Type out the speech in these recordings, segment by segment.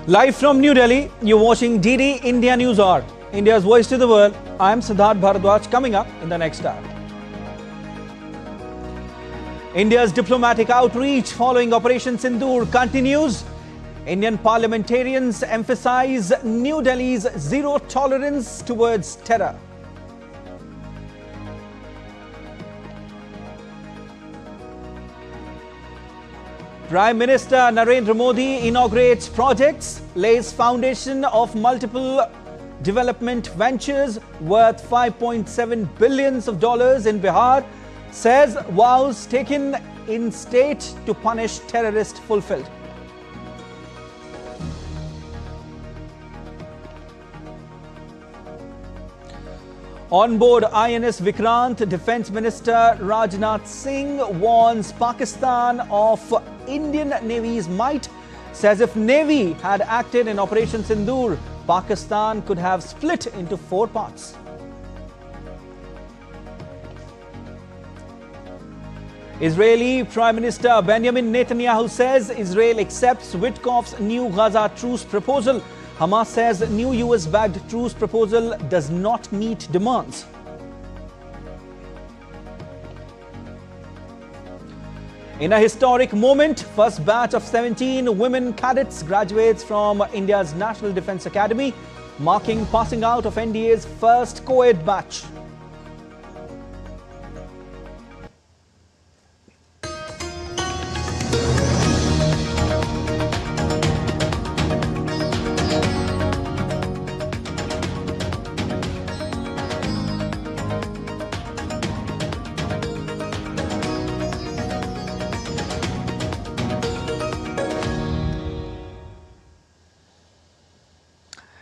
Live from New Delhi, you're watching DD India News Hour, India's voice to the world. I'm Siddharth Bharadwaj. Coming up in the next hour, India's diplomatic outreach following Operation Sindoor continues. Indian parliamentarians emphasize New Delhi's zero tolerance towards terror. Prime Minister Narendra Modi inaugurates projects, lays foundation of multiple development ventures worth $5.7 billion in Bihar, says vows taken in state to punish terrorists fulfilled. On board INS Vikrant, Defence Minister Rajnath Singh warns Pakistan of Indian Navy's might, says if Navy had acted in Operation Sindoor, Pakistan could have split into 4 parts. Israeli Prime Minister Benjamin Netanyahu says Israel accepts Witkoff's new Gaza truce proposal. Hamas says new US-backed truce proposal does not meet demands. In a historic moment, first batch of 17 women cadets graduates from India's National Defence Academy, marking passing out of NDA's first co-ed batch.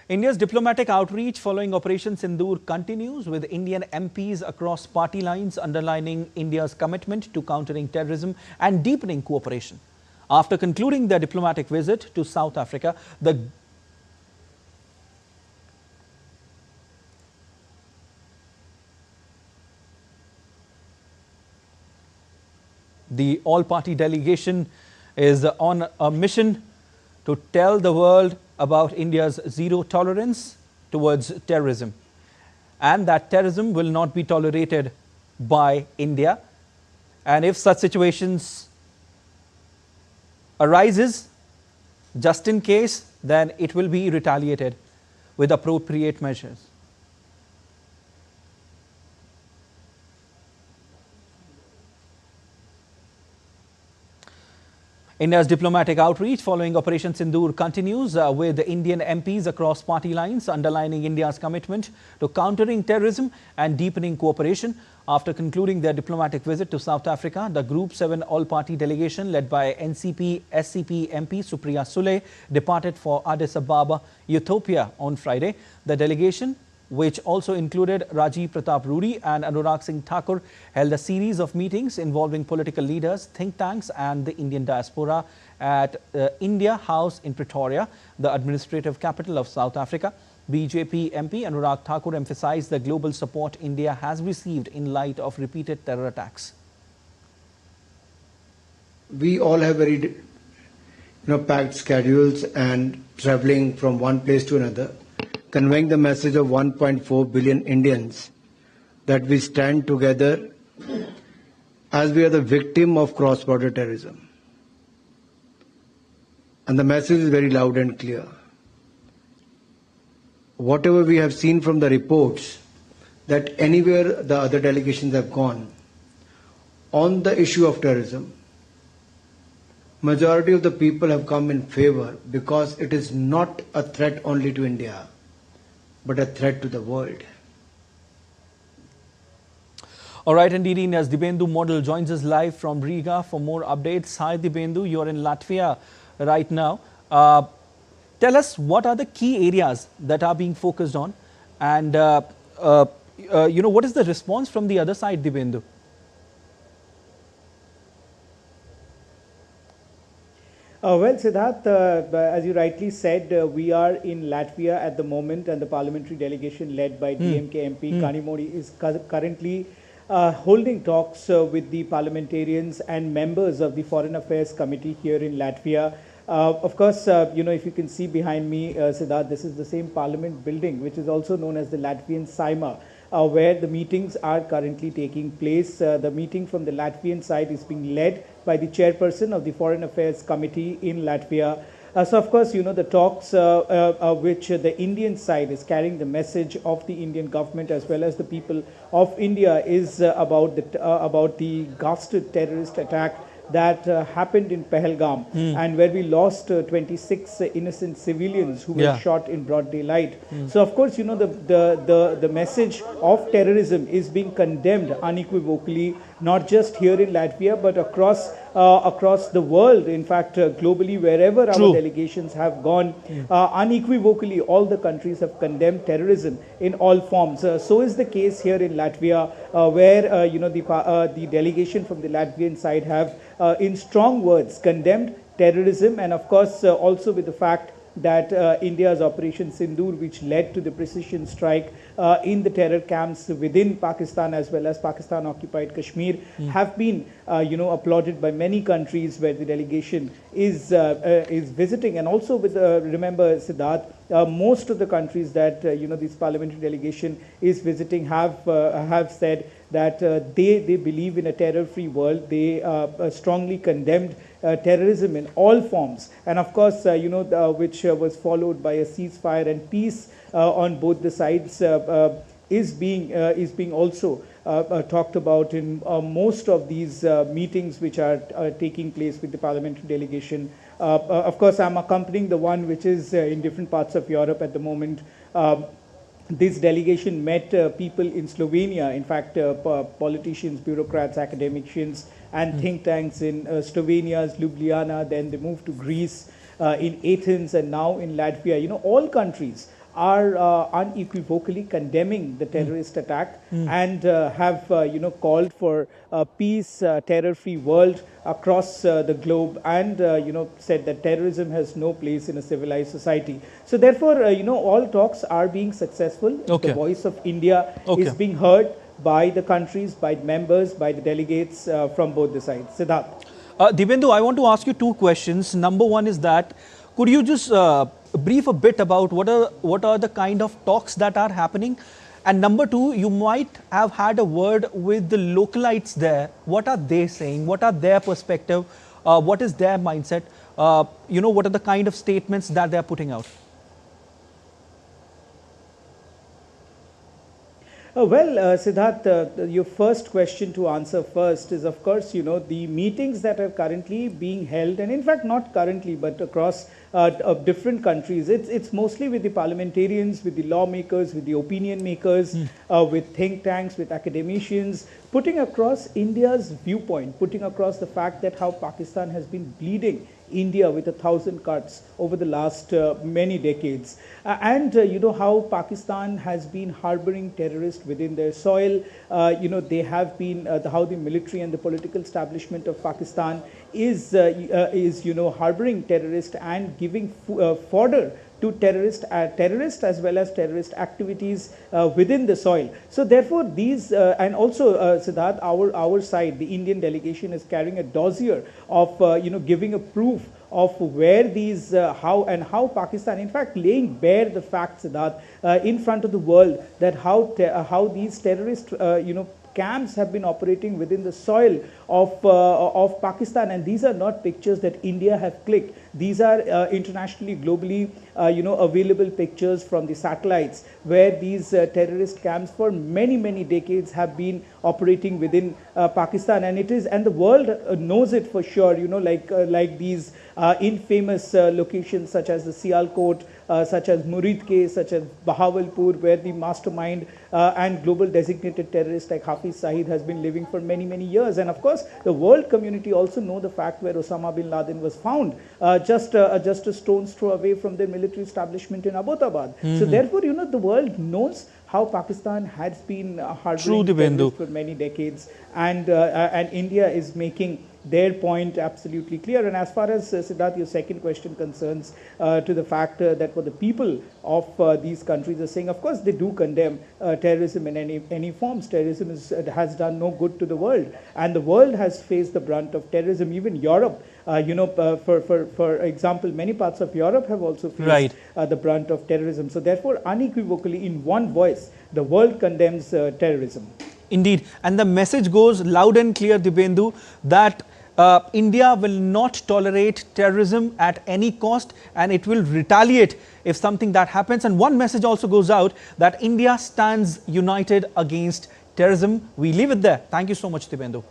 India's diplomatic outreach following Operation Sindoor continues, with Indian MPs across party lines underlining India's commitment to countering terrorism and deepening cooperation. After concluding their diplomatic visit to South Africa, the all-party delegation is on a mission to tell the world about India's zero tolerance towards terrorism, and that terrorism will not be tolerated by India. And if such situations arises, just in case, then it will be retaliated with appropriate measures. India's diplomatic outreach following Operation Sindoor continues, with Indian MPs across party lines underlining India's commitment to countering terrorism and deepening cooperation. After concluding their diplomatic visit to South Africa, the Group 7 all-party delegation led by NCP-SCP MP Supriya Sule departed for Addis Ababa, Ethiopia on Friday. The delegation, which also included Rajiv Pratap Rudy and Anurag Singh Thakur, held a series of meetings involving political leaders, think tanks and the Indian diaspora at India House in Pretoria, the administrative capital of South Africa. BJP MP Anurag Thakur emphasized the global support India has received in light of repeated terror attacks. We all have very packed schedules and traveling from one place to another, conveying the message of 1.4 billion Indians that we stand together as we are the victim of cross-border terrorism. And the message is very loud and clear. Whatever we have seen from the reports, that anywhere the other delegations have gone on the issue of terrorism, majority of the people have come in favor, because it is not a threat only to India, but a threat to the world. All right, and India's Dibendu Model joins us live from Riga for more updates. Hi Dibendu, you're in Latvia right now. Tell us, what are the key areas that are being focused on, and what is the response from the other side, Dibendu? Well, Siddharth, as you rightly said, we are in Latvia at the moment, and the parliamentary delegation led by DMK MP Kanimori is currently holding talks with the parliamentarians and members of the Foreign Affairs Committee here in Latvia. Of course, if you can see behind me, Siddharth, this is the same parliament building, which is also known as the Latvian Saima, where the meetings are currently taking place. The meeting from the Latvian side is being led by the chairperson of the Foreign Affairs Committee in Latvia. So, of course, the talks which the Indian side is carrying the message of the Indian government as well as the people of India is about the ghastly terrorist attack that happened in Pahalgam, and where we lost 26 innocent civilians who were shot in broad daylight. So, of course, the message of terrorism is being condemned unequivocally, not just here in Latvia, but across the world. In fact, globally, wherever our delegations have gone, unequivocally, all the countries have condemned terrorism in all forms. So is the case here in Latvia, where the delegation from the Latvian side have, in strong words, condemned terrorism, and of course, also with the fact that India's Operation Sindoor, which led to the precision strike in the terror camps within Pakistan as well as Pakistan-occupied Kashmir, have been, applauded by many countries where the delegation is visiting. And also, with remember, Siddharth, most of the countries that this parliamentary delegation is visiting have said that they believe in a terror-free world. They strongly condemned terrorism in all forms, and of course, which was followed by a ceasefire and peace on both the sides, is being also talked about in most of these meetings which are taking place with the parliamentary delegation. Of course, I'm accompanying the one which is in different parts of Europe at the moment. This delegation met people in Slovenia, in fact, politicians, bureaucrats, academicians, and think tanks in Slovenia's Ljubljana. Then they moved to Greece, in Athens, and now in Latvia. All countries are unequivocally condemning the terrorist attack and have called for a peace, terror-free world across the globe, and said that terrorism has no place in a civilized society. So therefore, all talks are being successful. The voice of India is being heard by the countries, by members, by the delegates from both the sides. Siddharth. Dibendu, I want to ask you two questions. Number one is that, could you just brief a bit about what are the kind of talks that are happening? And number two, you might have had a word with the localites there. What are they saying? What are their perspective? What is their mindset? What are the kind of statements that they are putting out? Siddharth, your first question to answer first is, of course, the meetings that are currently being held, and in fact not currently, but across different countries. It's mostly with the parliamentarians, with the lawmakers, with the opinion makers, with think tanks, with academicians, putting across India's viewpoint, putting across the fact that how Pakistan has been bleeding India with 1,000 cuts over the last many decades, and how Pakistan has been harboring terrorists within their soil. They have been how the military and the political establishment of Pakistan is harboring terrorists and giving fodder to terrorists as well as terrorist activities within the soil. So therefore, these and also Siddharth, our side, the Indian delegation is carrying a dossier of giving a proof of where these how Pakistan, in fact, laying bare the facts, Siddharth, in front of the world, that how these terrorist camps have been operating within the soil of Pakistan, and these are not pictures that India have clicked. These are internationally, globally, available pictures from the satellites, where these terrorist camps for many decades have been operating within Pakistan, and the world knows it for sure. Like these infamous locations such as the Sialkot, such as Muridke, such as Bahawalpur, where the mastermind and global designated terrorist like Hafiz Saeed has been living for many years. And of course, the world community also know the fact where Osama bin Laden was found, just a stone's throw away from their military establishment in Abbottabad. So therefore, the world knows how Pakistan has been harboring terrorists for many decades, and India is making their point absolutely clear. And as far as, Siddharth, your second question concerns, to the fact that what the people of these countries are saying, of course, they do condemn terrorism in any forms. Terrorism has done no good to the world, and the world has faced the brunt of terrorism. Even Europe, for example, many parts of Europe have also faced the brunt of terrorism. So therefore, unequivocally, in one voice, the world condemns terrorism. Indeed. And the message goes loud and clear, Dibendu, that India will not tolerate terrorism at any cost, and it will retaliate if something that happens. And one message also goes out that India stands united against terrorism. We leave it there. Thank you so much, Dibendu.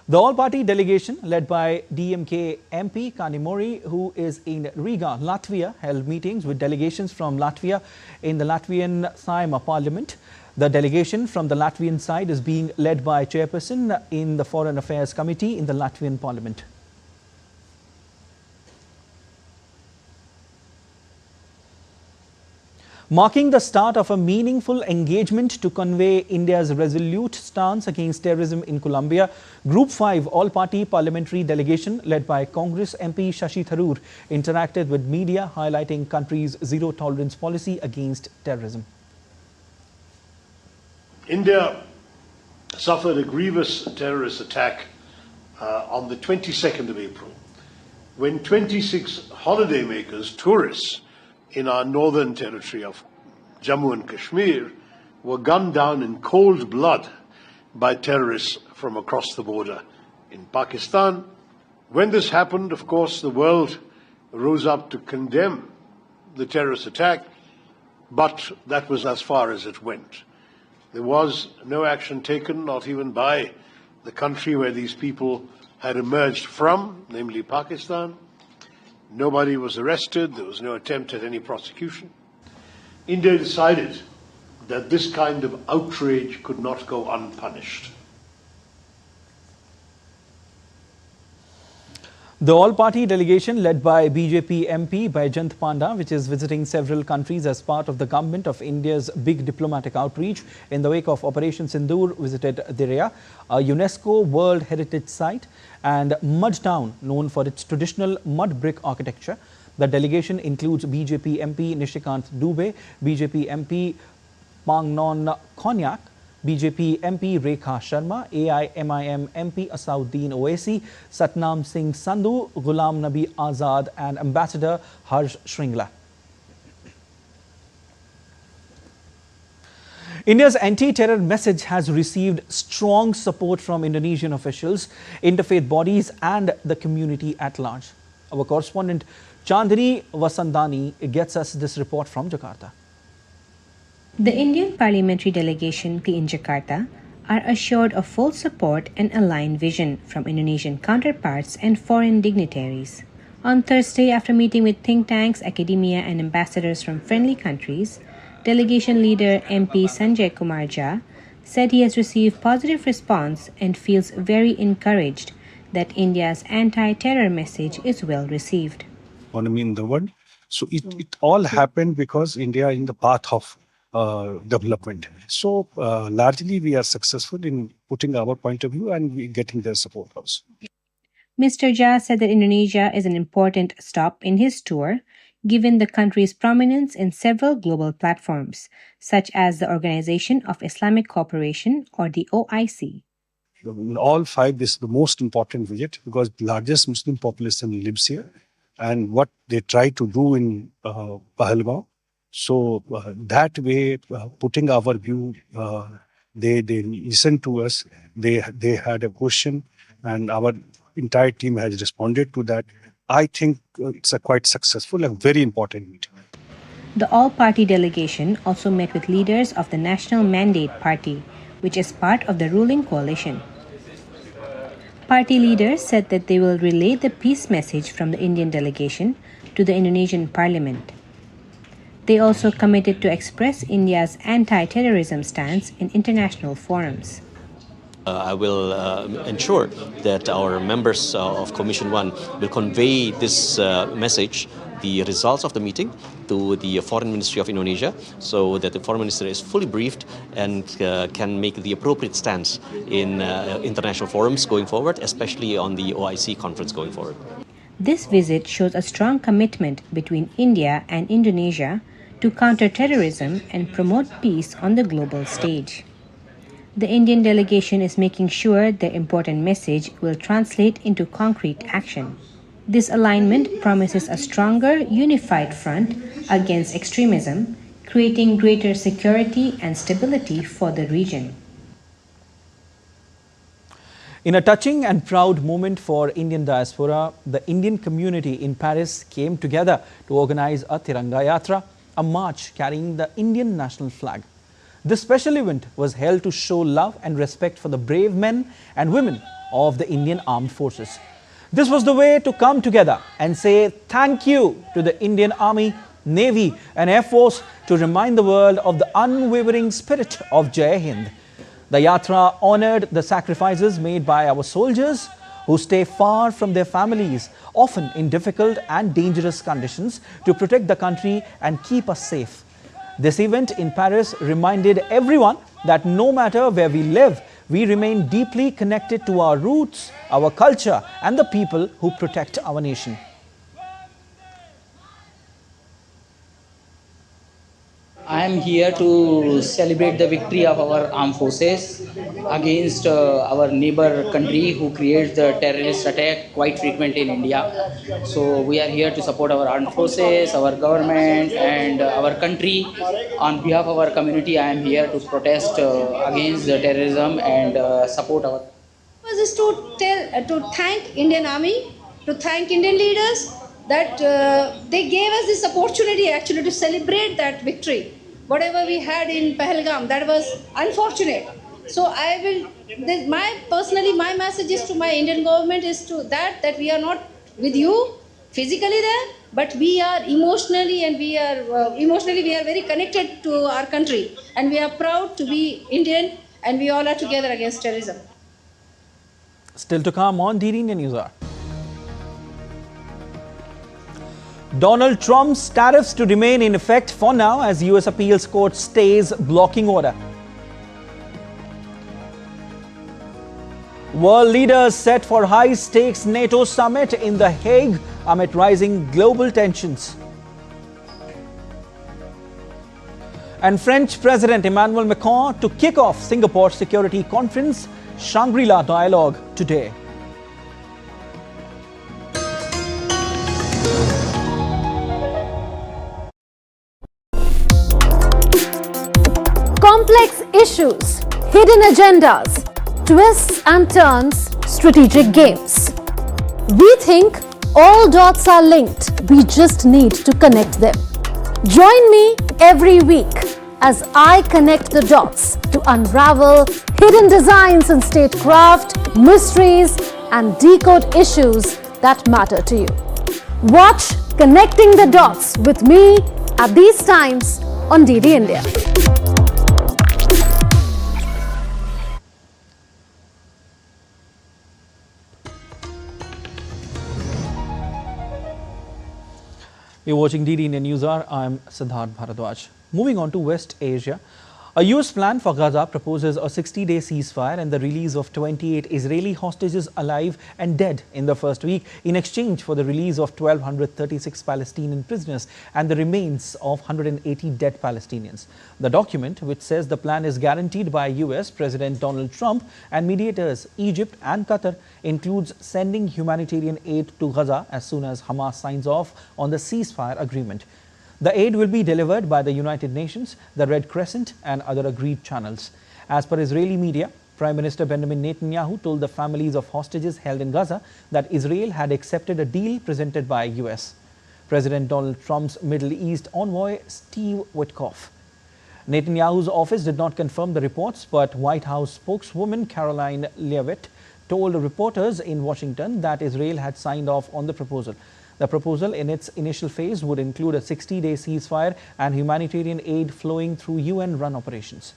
The all-party delegation led by DMK MP Kanimori, who is in Riga, Latvia, held meetings with delegations from Latvia in the Latvian Saeima Parliament. The delegation from the Latvian side is being led by chairperson in the Foreign Affairs Committee in the Latvian Parliament. Marking the start of a meaningful engagement to convey India's resolute stance against terrorism in Colombia, Group 5 all-party parliamentary delegation led by Congress MP Shashi Tharoor interacted with media, highlighting country's zero-tolerance policy against terrorism. India suffered a grievous terrorist attack on the 22nd of April, when 26 holidaymakers, tourists, in our northern territory of Jammu and Kashmir were gunned down in cold blood by terrorists from across the border in Pakistan. When this happened, of course, the world rose up to condemn the terrorist attack, but that was as far as it went. There was no action taken, not even by the country where these people had emerged from, namely Pakistan. Nobody was arrested. There was no attempt at any prosecution. India decided that this kind of outrage could not go unpunished. The all-party delegation led by BJP MP Baijant Panda, which is visiting several countries as part of the government of India's big diplomatic outreach in the wake of Operation Sindoor, visited Diriyah, a UNESCO World Heritage Site and mud town known for its traditional mud brick architecture. The delegation includes BJP MP Nishikant Dubey, BJP MP Pangnon Konyak, BJP MP Rekha Sharma, AIMIM MP Asauddin Owaisi, Satnam Singh Sandhu, Ghulam Nabi Azad and Ambassador Harsh Shringla. India's anti-terror message has received strong support from Indonesian officials, interfaith bodies and the community at large. Our correspondent Chandini Vasandani gets us this report from Jakarta. The Indian parliamentary delegation in Jakarta are assured of full support and aligned vision from Indonesian counterparts and foreign dignitaries. On Thursday, after meeting with think tanks, academia and ambassadors from friendly countries, delegation leader MP Sanjay Kumar Jha said he has received positive response and feels very encouraged that India's anti-terror message is well received. Economy in the world. So it all happened because India is in the path of development. So largely we are successful in putting our point of view and we getting their support also. Mr. Jha said that Indonesia is an important stop in his tour, given the country's prominence in several global platforms, such as the Organization of Islamic Cooperation or the OIC. In all five, this is the most important visit because the largest Muslim population lives here, and what they try to do in Pahalgaon. So that way, putting our view, they listened to us. They had a question, and our entire team has responded to that. I think it's a quite successful and very important meeting. The all-party delegation also met with leaders of the National Mandate Party, which is part of the ruling coalition. Party leaders said that they will relay the peace message from the Indian delegation to the Indonesian parliament. They also committed to express India's anti-terrorism stance in international forums. I will ensure that our members of Commission 1 will convey this message the results of the meeting to the Foreign Ministry of Indonesia so that the Foreign Minister is fully briefed and can make the appropriate stance in international forums going forward, especially on the OIC conference going forward. This visit shows a strong commitment between India and Indonesia to counter terrorism and promote peace on the global stage. The Indian delegation is making sure their important message will translate into concrete action. This alignment promises a stronger, unified front against extremism, creating greater security and stability for the region. In a touching and proud moment for Indian diaspora, the Indian community in Paris came together to organize a Tiranga Yatra, a march carrying the Indian national flag. This special event was held to show love and respect for the brave men and women of the Indian Armed Forces. This was the way to come together and say thank you to the Indian Army, Navy and Air Force to remind the world of the unwavering spirit of Jai Hind. The Yatra honored the sacrifices made by our soldiers who stay far from their families, often in difficult and dangerous conditions, to protect the country and keep us safe. This event in Paris reminded everyone that no matter where we live, we remain deeply connected to our roots, our culture, and the people who protect our nation. I am here to celebrate the victory of our armed forces against our neighbor country who creates the terrorist attack quite frequently in India. So we are here to support our armed forces, our government and our country. On behalf of our community, I am here to protest against the terrorism and support our... This is to thank Indian Army, to thank Indian leaders that they gave us this opportunity actually to celebrate that victory. Whatever we had in Pahalgam, that was unfortunate. So my message is to my Indian government is to that we are not with you physically there, but we are emotionally and we are very connected to our country, and we are proud to be Indian, and we all are together against terrorism. Still to come on DD Indian News Hour. Donald Trump's tariffs to remain in effect for now as US appeals court stays blocking order. World leaders set for high-stakes NATO summit in The Hague amid rising global tensions. And French President Emmanuel Macron to kick off Singapore Security Conference Shangrila Dialogue today. Complex issues, hidden agendas, twists and turns, strategic games. We think all dots are linked. We just need to connect them. Join me every week as I connect the dots to unravel hidden designs in statecraft, mysteries, and decode issues that matter to you. Watch Connecting the Dots with me at these times on DD India. You're watching DD Indian News Hour. I'm Siddharth Bharadwaj. Moving on to West Asia, a US plan for Gaza proposes a 60-day ceasefire and the release of 28 Israeli hostages alive and dead in the first week in exchange for the release of 1,236 Palestinian prisoners and the remains of 180 dead Palestinians. The document, which says the plan is guaranteed by US President Donald Trump and mediators Egypt and Qatar, includes sending humanitarian aid to Gaza as soon as Hamas signs off on the ceasefire agreement. The aid will be delivered by the United Nations, the Red Crescent and other agreed channels. As per Israeli media, Prime Minister Benjamin Netanyahu told the families of hostages held in Gaza that Israel had accepted a deal presented by US. President Donald Trump's Middle East envoy Steve Witkoff. Netanyahu's office did not confirm the reports, but White House spokeswoman Caroline Leavitt told reporters in Washington that Israel had signed off on the proposal. The proposal in its initial phase would include a 60-day ceasefire and humanitarian aid flowing through UN-run operations.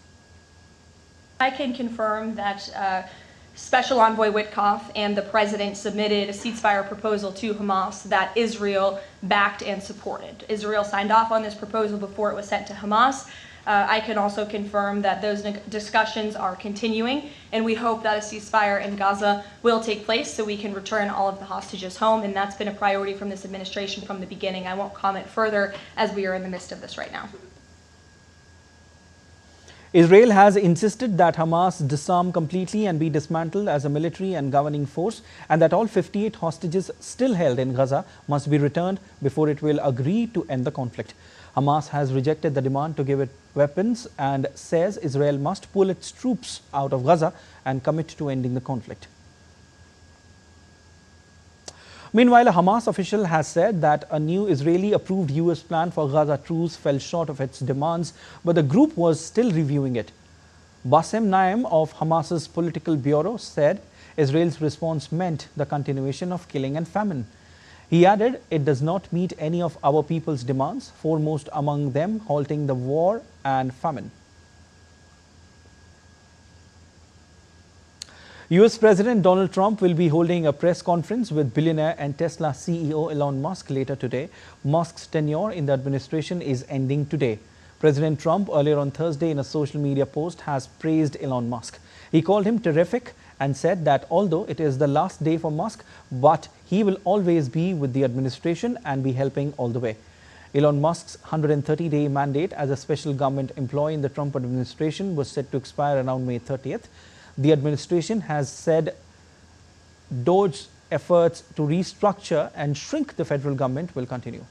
I can confirm that Special Envoy Witkoff and the President submitted a ceasefire proposal to Hamas that Israel backed and supported. Israel signed off on this proposal before it was sent to Hamas. I can also confirm that those discussions are continuing, and we hope that a ceasefire in Gaza will take place so we can return all of the hostages home, and that's been a priority from this administration from the beginning. I won't comment further as we are in the midst of this right now. Israel has insisted that Hamas disarm completely and be dismantled as a military and governing force, and that all 58 hostages still held in Gaza must be returned before it will agree to end the conflict. Hamas has rejected the demand to give it weapons and says Israel must pull its troops out of Gaza and commit to ending the conflict. Meanwhile, a Hamas official has said that a new Israeli-approved US plan for Gaza truce fell short of its demands, but the group was still reviewing it. Bassem Naim of Hamas's political bureau said Israel's response meant the continuation of killing and famine. He added it does not meet any of our people's demands, foremost among them halting the war and famine. US President Donald Trump will be holding a press conference with billionaire and Tesla CEO Elon Musk later today. Musk's tenure in the administration is ending today. President Trump earlier on Thursday in a social media post has praised Elon Musk. He called him terrific and said that although it is the last day for Musk, but he will always be with the administration and be helping all the way. Elon Musk's 130-day mandate as a special government employee in the Trump administration was set to expire around May 30th. The administration has said DOGE's efforts to restructure and shrink the federal government will continue.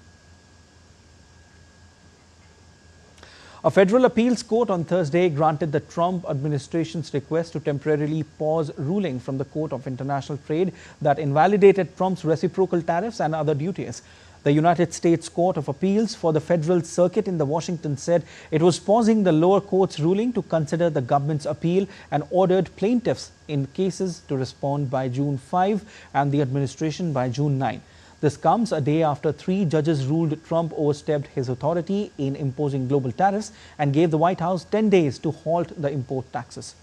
A federal appeals court on Thursday granted the Trump administration's request to temporarily pause ruling from the Court of International Trade that invalidated Trump's reciprocal tariffs and other duties. The United States Court of Appeals for the Federal Circuit in Washington said it was pausing the lower court's ruling to consider the government's appeal and ordered plaintiffs in cases to respond by June 5 and the administration by June 9. This comes a day after 3 judges ruled Trump overstepped his authority in imposing global tariffs and gave the White House 10 days to halt the import taxes.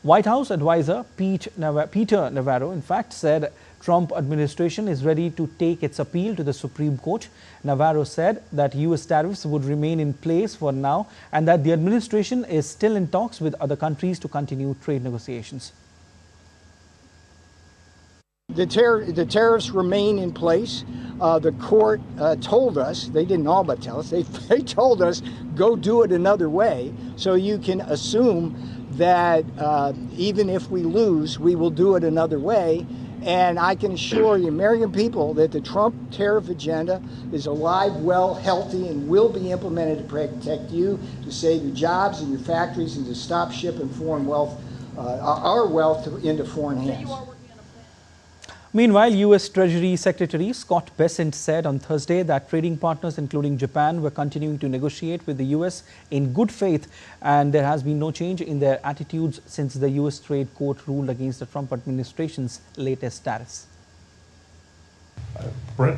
White House advisor Peter Navarro, in fact, said Trump administration is ready to take its appeal to the Supreme Court. Navarro said that US tariffs would remain in place for now and that the administration is still in talks with other countries to continue trade negotiations. The tariffs remain in place. The court told us, they didn't all but tell us, they told us go do it another way. So you can assume that even if we lose, we will do it another way. And I can assure the American people that the Trump tariff agenda is alive, well, healthy, and will be implemented to protect you, to save your jobs and your factories, and to stop shipping foreign wealth, our wealth into foreign hands. Meanwhile, US Treasury Secretary Scott Bessent said on Thursday that trading partners, including Japan, were continuing to negotiate with the US in good faith, and there has been no change in their attitudes since the US Trade Court ruled against the Trump administration's latest tariffs. Brett,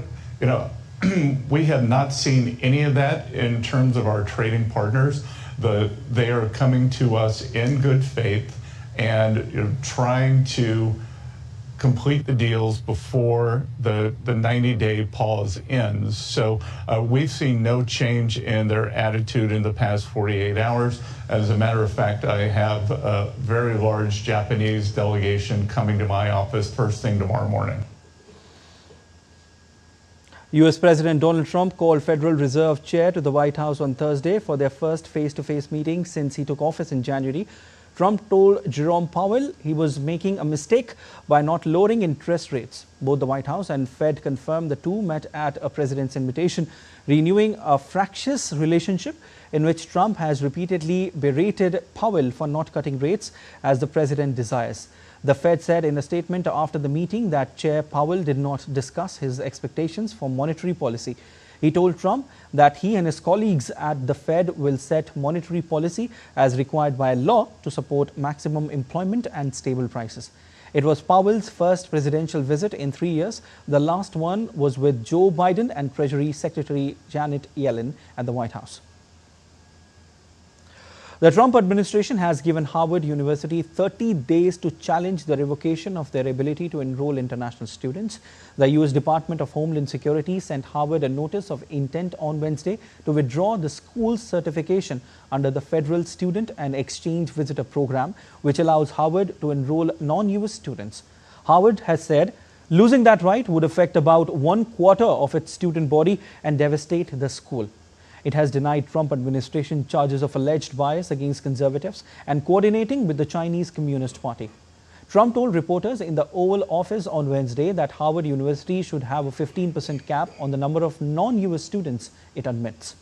we have not seen any of that in terms of our trading partners. They are coming to us in good faith and trying to complete the deals before the 90-day pause ends. So we've seen no change in their attitude in the past 48 hours. As a matter of fact, I have a very large Japanese delegation coming to my office first thing tomorrow morning. US President Donald Trump called Federal Reserve Chair to the White House on Thursday for their first face-to-face meeting since he took office in January. Trump told Jerome Powell he was making a mistake by not lowering interest rates. Both the White House and Fed confirmed the two met at a president's invitation, renewing a fractious relationship in which Trump has repeatedly berated Powell for not cutting rates as the president desires. The Fed said in a statement after the meeting that Chair Powell did not discuss his expectations for monetary policy. He told Trump that he and his colleagues at the Fed will set monetary policy as required by law to support maximum employment and stable prices. It was Powell's first presidential visit in 3 years. The last one was with Joe Biden and Treasury Secretary Janet Yellen at the White House. The Trump administration has given Harvard University 30 days to challenge the revocation of their ability to enroll international students. The U.S. Department of Homeland Security sent Harvard a notice of intent on Wednesday to withdraw the school's certification under the Federal Student and Exchange Visitor Program, which allows Harvard to enroll non-U.S. students. Harvard has said losing that right would affect about 1/4 of its student body and devastate the school. It has denied Trump administration charges of alleged bias against conservatives and coordinating with the Chinese Communist Party. Trump told reporters in the Oval Office on Wednesday that Harvard University should have a 15% cap on the number of non-U.S. students it admits.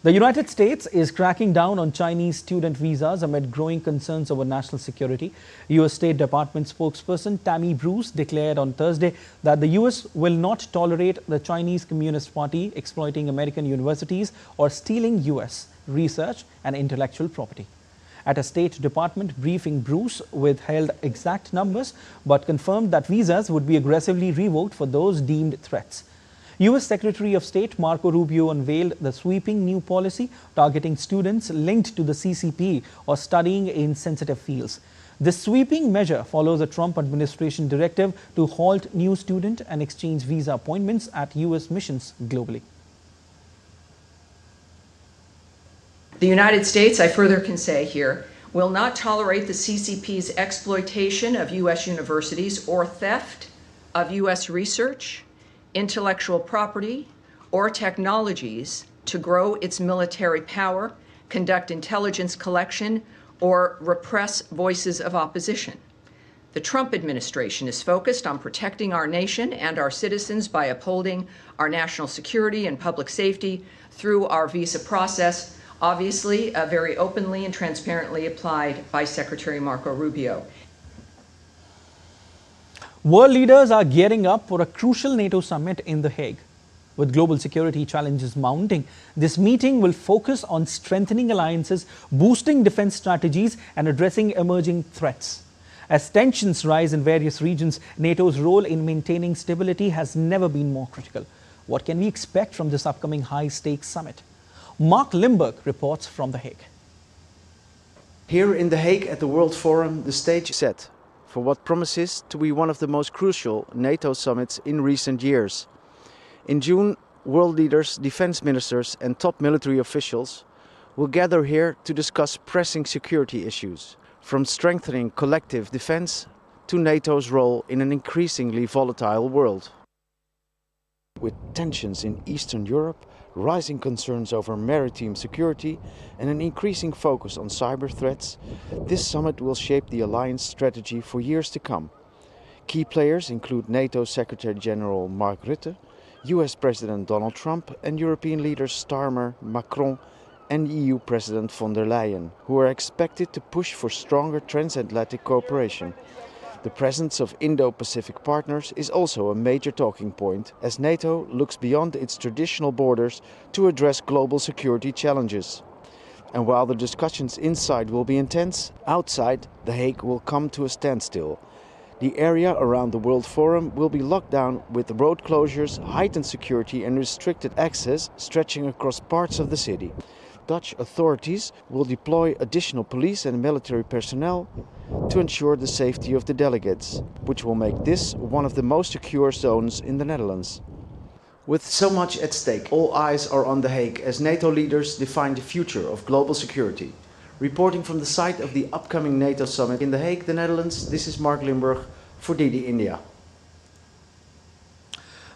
The United States is cracking down on Chinese student visas amid growing concerns over national security. U.S. State Department spokesperson Tammy Bruce declared on Thursday that the U.S. will not tolerate the Chinese Communist Party exploiting American universities or stealing U.S. research and intellectual property. At a State Department briefing, Bruce withheld exact numbers but confirmed that visas would be aggressively revoked for those deemed threats. U.S. Secretary of State Marco Rubio unveiled the sweeping new policy targeting students linked to the CCP or studying in sensitive fields. This sweeping measure follows a Trump administration directive to halt new student and exchange visa appointments at U.S. missions globally. The United States, I further can say here, will not tolerate the CCP's exploitation of U.S. universities or theft of U.S. research, intellectual property, or technologies to grow its military power, conduct intelligence collection, or repress voices of opposition. The Trump administration is focused on protecting our nation and our citizens by upholding our national security and public safety through our visa process, obviously very openly and transparently applied by Secretary Marco Rubio. World leaders are gearing up for a crucial NATO summit in The Hague. With global security challenges mounting, this meeting will focus on strengthening alliances, boosting defense strategies, and addressing emerging threats. As tensions rise in various regions, NATO's role in maintaining stability has never been more critical. What can we expect from this upcoming high-stakes summit? Mark Limburg reports from The Hague. Here in The Hague at the World Forum, the stage is set for what promises to be one of the most crucial NATO summits in recent years. In June, world leaders, defense ministers and top military officials will gather here to discuss pressing security issues, from strengthening collective defense to NATO's role in an increasingly volatile world. With tensions in Eastern Europe, rising concerns over maritime security and an increasing focus on cyber threats, this summit will shape the alliance strategy for years to come. Key players include NATO Secretary General Mark Rutte, US President Donald Trump and European leaders Starmer, Macron and EU President von der Leyen, who are expected to push for stronger transatlantic cooperation. The presence of Indo-Pacific partners is also a major talking point as NATO looks beyond its traditional borders to address global security challenges. And while the discussions inside will be intense, outside The Hague will come to a standstill. The area around the World Forum will be locked down with road closures, heightened security and restricted access stretching across parts of the city. Dutch authorities will deploy additional police and military personnel to ensure the safety of the delegates, which will make this one of the most secure zones in the Netherlands. With so much at stake, all eyes are on The Hague as NATO leaders define the future of global security. Reporting from the site of the upcoming NATO summit in The Hague, the Netherlands, this is Mark Limburg for DD India.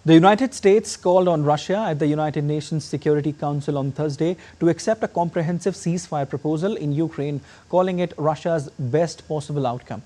The United States called on Russia at the United Nations Security Council on Thursday to accept a comprehensive ceasefire proposal in Ukraine, calling it Russia's best possible outcome.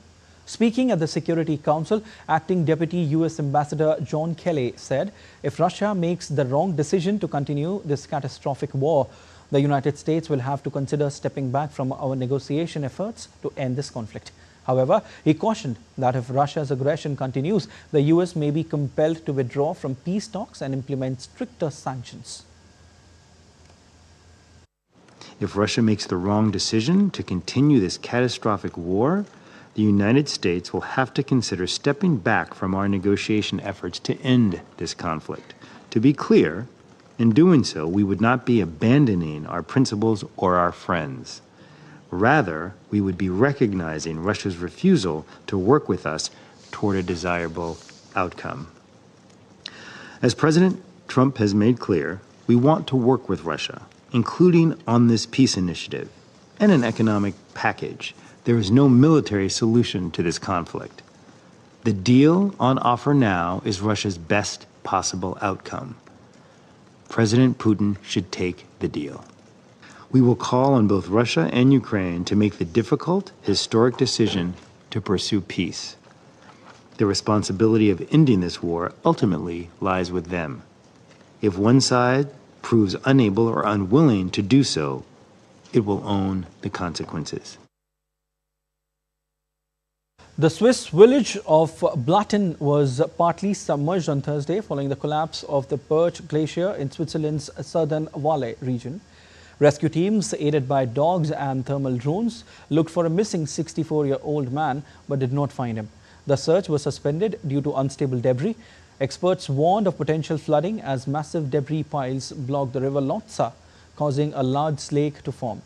Speaking at the Security Council, acting Deputy U.S. Ambassador John Kelly said, if Russia makes the wrong decision to continue this catastrophic war, the United States will have to consider stepping back from our negotiation efforts to end this conflict. However, he cautioned that if Russia's aggression continues, the U.S. may be compelled to withdraw from peace talks and implement stricter sanctions. If Russia makes the wrong decision to continue this catastrophic war, the United States will have to consider stepping back from our negotiation efforts to end this conflict. To be clear, In doing so, we would not be abandoning our principles or our friends. Rather, we would be recognizing Russia's refusal to work with us toward a desirable outcome. As President Trump has made clear, we want to work with Russia, including on this peace initiative and an economic package. There is no military solution to this conflict. The deal on offer now is Russia's best possible outcome. President Putin should take the deal. We will call on both Russia and Ukraine to make the difficult, historic decision to pursue peace. The responsibility of ending this war ultimately lies with them. If one side proves unable or unwilling to do so, it will own the consequences. The Swiss village of Blatten was partly submerged on Thursday following the collapse of the Birch Glacier in Switzerland's southern Valais region. Rescue teams, aided by dogs and thermal drones, looked for a missing 64-year-old man but did not find him. The search was suspended due to unstable debris. Experts warned of potential flooding as massive debris piles blocked the river Lotsa, causing a large lake to form.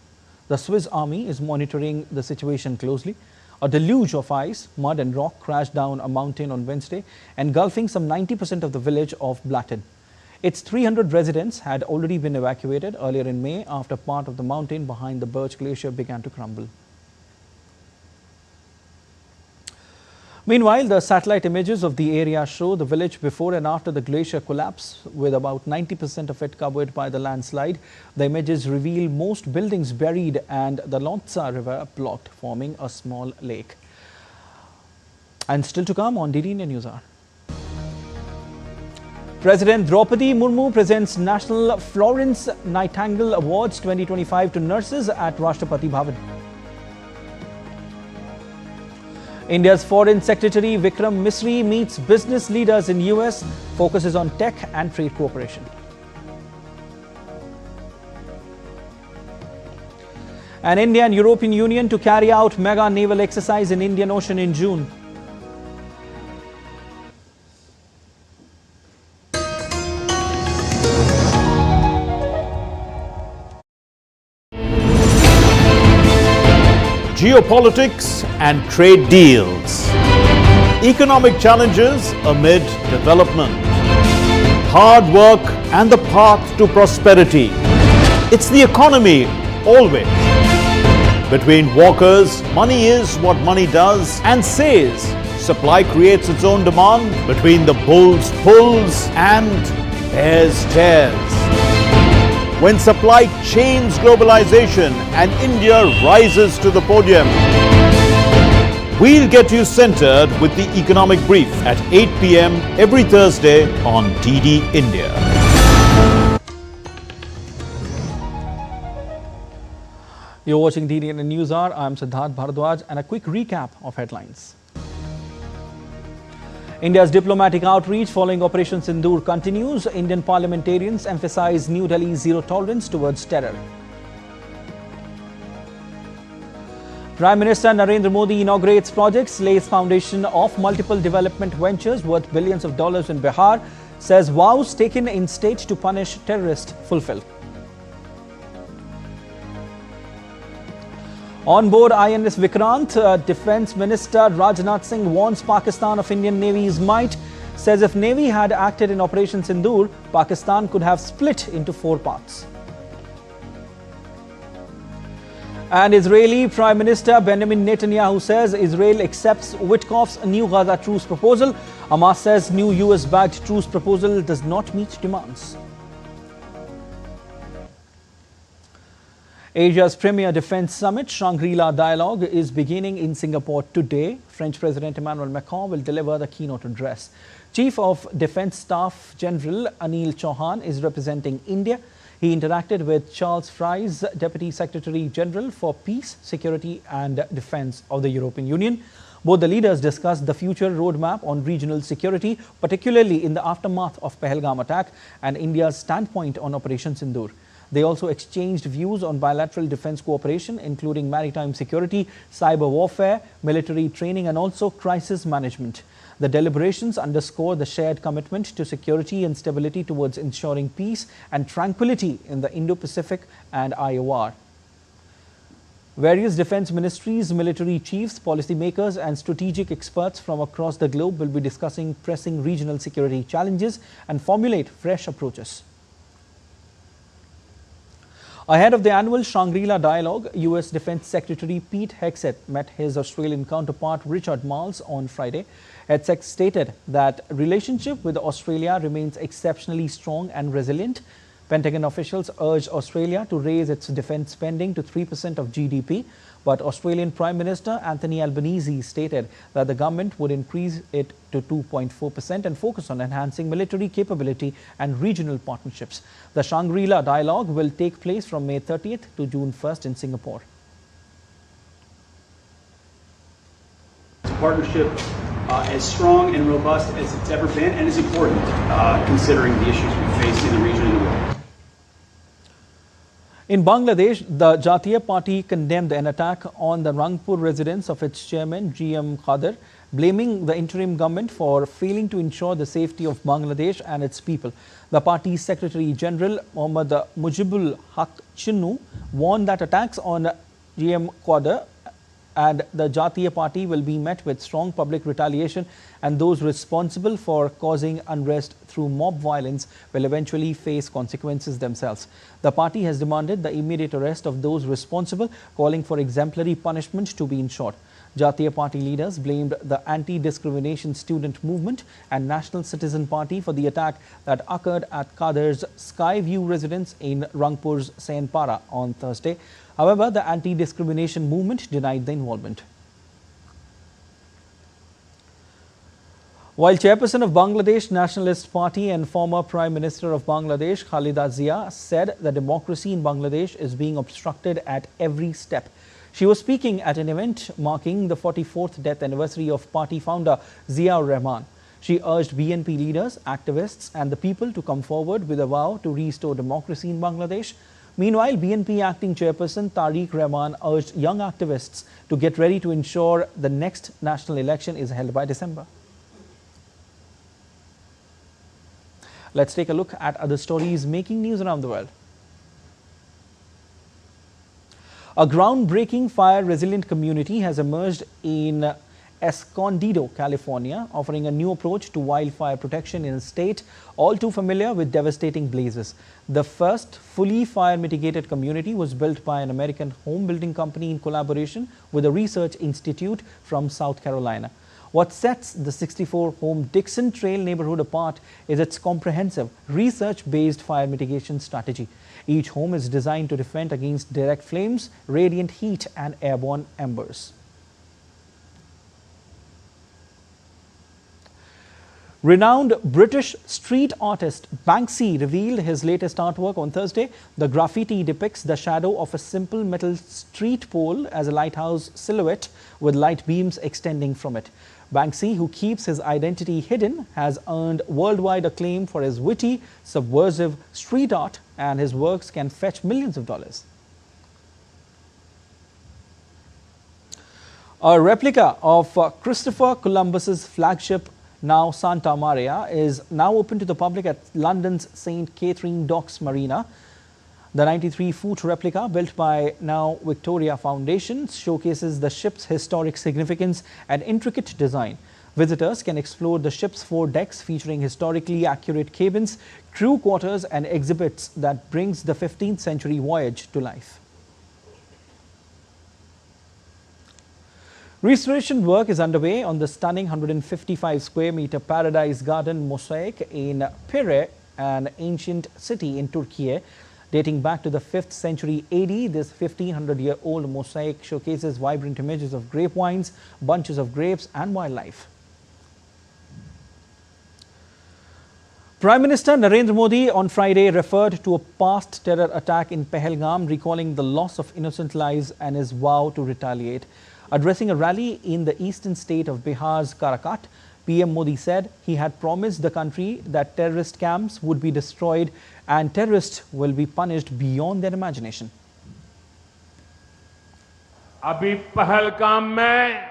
The Swiss army is monitoring the situation closely. A deluge of ice, mud and rock crashed down a mountain on Wednesday, engulfing some 90% of the village of Blatten. Its 300 residents had already been evacuated earlier in May after part of the mountain behind the Birch Glacier began to crumble. Meanwhile, the satellite images of the area show the village before and after the glacier collapse, with about 90% of it covered by the landslide. The images reveal most buildings buried and the Lotsa River blocked, forming a small lake. And still to come on DD India News Hour. President Draupadi Murmu presents National Florence Nightingale Awards 2025 to nurses at Rashtrapati Bhavan. India's Foreign Secretary Vikram Misri meets business leaders in US, focuses on tech and trade cooperation. And India and European Union to carry out mega naval exercise in Indian Ocean in June. Geopolitics and trade deals. Economic challenges amid development. Hard work and the path to prosperity. It's the economy, always. Between walkers, money is what money does and says. Supply creates its own demand. Between the bulls pulls and bears tears. When supply chains globalization and India rises to the podium. We'll get you centered with the economic brief at 8 p.m. every Thursday on DD India. You're watching DD India News Hour. I'm Siddharth Bharadwaj, and a quick recap of headlines. India's diplomatic outreach following Operation Sindoor continues. Indian parliamentarians emphasize New Delhi's zero tolerance towards terror. Prime Minister Narendra Modi inaugurates projects, lays foundation of multiple development ventures worth billions of dollars in Bihar, says vows taken in state to punish terrorists fulfilled. On board INS Vikrant, Defence Minister Rajnath Singh warns Pakistan of Indian Navy's might, says if Navy had acted in Operation Sindoor, Pakistan could have split into 4 parts. And Israeli Prime Minister Benjamin Netanyahu says Israel accepts Witkoff's new Gaza truce proposal. Hamas says new US-backed truce proposal does not meet demands. Asia's premier defense summit, Shangrila Dialogue, is beginning in Singapore today. French President Emmanuel Macron will deliver the keynote address. Chief of Defense Staff General Anil Chauhan is representing India. He interacted with Charles Fries, Deputy Secretary General for Peace, Security and Defense of the European Union. Both the leaders discussed the future roadmap on regional security, particularly in the aftermath of Pahalgam attack, and India's standpoint on Operation Sindoor. They also exchanged views on bilateral defense cooperation, including maritime security, cyber warfare, military training, and also crisis management. The deliberations underscore the shared commitment to security and stability towards ensuring peace and tranquility in the Indo-Pacific and IOR. Various defense ministries, military chiefs, policymakers and strategic experts from across the globe will be discussing pressing regional security challenges and formulate fresh approaches. Ahead of the annual Shangrila Dialogue, US Defense Secretary Pete Hegseth met his Australian counterpart Richard Marles on Friday. Hegseth stated that relationship with Australia remains exceptionally strong and resilient. Pentagon officials urged Australia to raise its defense spending to 3% of GDP, but Australian Prime Minister Anthony Albanese stated that the government would increase it to 2.4% and focus on enhancing military capability and regional partnerships. The Shangrila Dialogue will take place from May 30th to June 1st in Singapore. It's a partnership as strong and robust as it's ever been, and is important considering the issues we face in the region and the world. In Bangladesh, the Jatiya Party condemned an attack on the Rangpur residence of its chairman, GM Khader, blaming the interim government for failing to ensure the safety of Bangladesh and its people. The party's Secretary General, Mohammad Mujibul Haq Chinnu, warned that attacks on GM Khader and the Jatiya Party will be met with strong public retaliation, and those responsible for causing unrest through mob violence will eventually face consequences themselves. The party has demanded the immediate arrest of those responsible, calling for exemplary punishment to be ensured. Jatiya Party leaders blamed the anti-discrimination student movement and National Citizen Party for the attack that occurred at Khader's Skyview residence in Rangpur's Sainpara on Thursday. However, the anti-discrimination movement denied the involvement. While chairperson of Bangladesh Nationalist Party and former Prime Minister of Bangladesh, Khaleda Zia, said that democracy in Bangladesh is being obstructed at every step. She was speaking at an event marking the 44th death anniversary of party founder Zia Rahman. She urged BNP leaders, activists and the people to come forward with a vow to restore democracy in Bangladesh. Meanwhile, BNP acting chairperson Tariq Rahman urged young activists to get ready to ensure the next national election is held by December. Let's take a look at other stories making news around the world. A groundbreaking fire-resilient community has emerged in Escondido, California, offering a new approach to wildfire protection in a state all too familiar with devastating blazes. The first fully fire-mitigated community was built by an American home building company in collaboration with a research institute from South Carolina. What sets the 64-home Dixon Trail neighborhood apart is its comprehensive, research-based fire mitigation strategy. Each home is designed to defend against direct flames, radiant heat, and airborne embers. Renowned British street artist Banksy revealed his latest artwork on Thursday. The graffiti depicts the shadow of a simple metal street pole as a lighthouse silhouette with light beams extending from it. Banksy, who keeps his identity hidden, has earned worldwide acclaim for his witty, subversive street art, and his works can fetch millions of dollars. A replica of Christopher Columbus's flagship, now Santa Maria, is now open to the public at London's St. Catherine Docks Marina. The 93-foot replica, built by Now Victoria Foundation, showcases the ship's historic significance and intricate design. Visitors can explore the ship's 4 decks featuring historically accurate cabins, crew quarters and exhibits that brings the 15th century voyage to life. Restoration work is underway on the stunning 155 square meter Paradise Garden mosaic in Pire, an ancient city in Turkey. Dating back to the 5th century AD, this 1500-year-old mosaic showcases vibrant images of grape vines, bunches of grapes and wildlife. Prime Minister Narendra Modi on Friday referred to a past terror attack in Pahalgam, recalling the loss of innocent lives and his vow to retaliate. Addressing a rally in the eastern state of Bihar's Karakat, PM Modi said he had promised the country that terrorist camps would be destroyed and terrorists will be punished beyond their imagination. अभी पहलगाम में